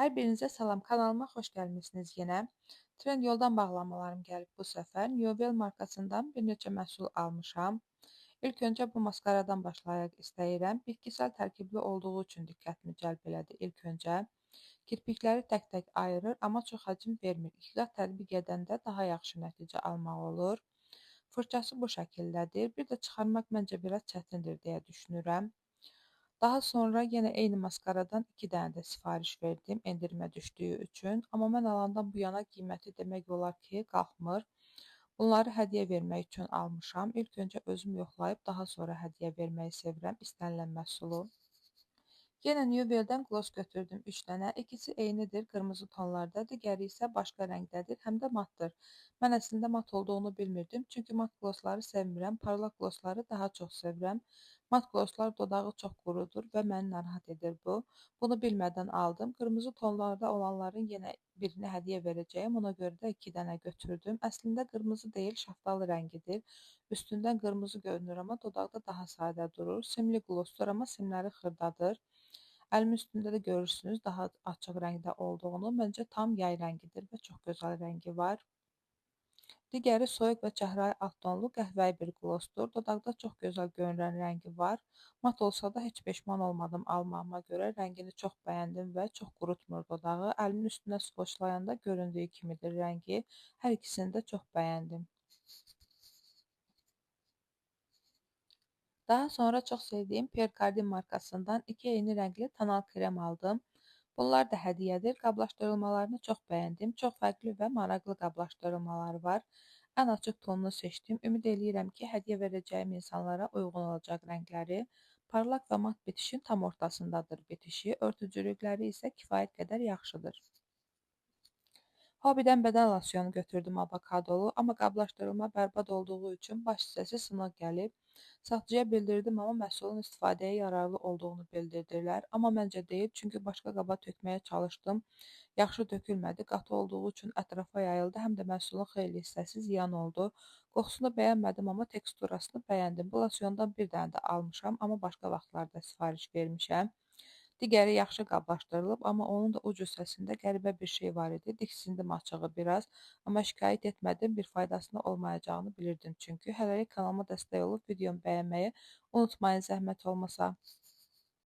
Hər birinizə salam, kanalıma xoş gəlmisiniz yenə. Trendyoldan bağlamalarım gəlib bu səfər. Nivea markasından bir neçə məhsul almışam. İlk öncə bu maskaradan başlayaq istəyirəm. Bitkisel tərkibli olduğu üçün diqqətimi cəlb elədi ilk öncə. Kirpikləri tək-tək ayırır, amma çox həcm vermir. İki qat tətbiq edəndə daha yaxşı nəticə almaq olur. Fırçası bu şəkildədir. Bir də çıxarmaq məncə biraz çətindir deyə düşünürəm. Daha sonra yenə eyni maskaradan 2 dənə də sifariş verdim endirimə düşdüyü üçün. Amma mən alandan bu yana qiyməti demək olar ki, qalxmır. Bunları hədiyyə vermək üçün almışam. İlk öncə özüm yoxlayıb daha sonra hədiyyə verməyi sevirəm istənilən məhsulu. Yenə Nuvel'dən gloss götürdüm 3 dənə. İkisi eynidir, qırmızı tonlarda, digəri isə başqa rəngdədir, həm də matdır. Mən əslində mat olduğunu bilmirdim, çünki mat glossları sevmirəm, parlaq glossları daha çox sevirəm. Mat glosslar dodağı çox qurudur və məni narahat edir bu. Bunu bilmədən aldım. Qırmızı tonlarda olanların yenə birini hədiyyə verəcəyəm, ona görə də 2 dənə götürdüm. Əslində qırmızı deyil, şaftalı rəngidir. Üstündən qırmızı görünür, amma dodaqda daha sadə durur. Simli glossdur, amma simləri xırdadır. Əlimin üstündə də görürsünüz daha açıq rəngdə olduğunu. Məncə tam yay rəngidir və çox gözəl rəngi var. Digəri soyuq və çəhrayı alt tonlu qəhvəyi bir glossdur. Dodaqda çox gözəl görünən rəngi var. Mat olsa da heç peşman olmadım almağıma görə. Rəngini çox bəyəndim və çox qurutmur dodağı. Əlimin üstünə skoçlayanda göründüyü kimidir rəngi. Hər ikisini də çox bəyəndim. Daha sonra çox sevdiyim Pierre Cardin markasından 2 eyni rəngli tonal krem aldım. Bunlar da hədiyyədir. Qablaşdırılmalarını çox bəyəndim. Çox fərqli və maraqlı qablaşdırılmaları var. Ən açıq tonunu seçdim. Ümid eləyirəm ki, hədiyyə verəcəyim insanlara uyğun olacaq rəngləri. Parlaq və mat bitişin tam ortasındadır bitişi. Örtücülükləri isə kifayət qədər yaxşıdır. Hobbydən bədən losiyonu götürdüm avokadolu, amma qablaşdırılma bərbad olduğu üçün baş hissəsi sınıq gəlib. Satıcıya bildirdim, amma məhsulun istifadəyə yararlı olduğunu bildirdilər. Amma məncə deyil, çünki başqa qaba tökməyə çalışdım. Yaxşı tökülmədi, qatı olduğu üçün ətrafa yayıldı, həm də məhsulun xeyli hissəsi ziyan oldu. Qoxusunu bəyənmədim, amma teksturasını bəyəndim. Bu losyondan bir dənə də almışam, amma başqa vaxtlarda sifariş vermişəm. Digəri yaxşı qablaşdırılıb, amma onun da uc hissəsində qəribə bir şey var idi. Diksindim açığı biraz, amma şikayət etmədim, bir faydasının olmayacağını bilirdim çünki. Hələlik kanalıma dəstək olub videomu bəyənməyi unutmayın zəhmət olmasa.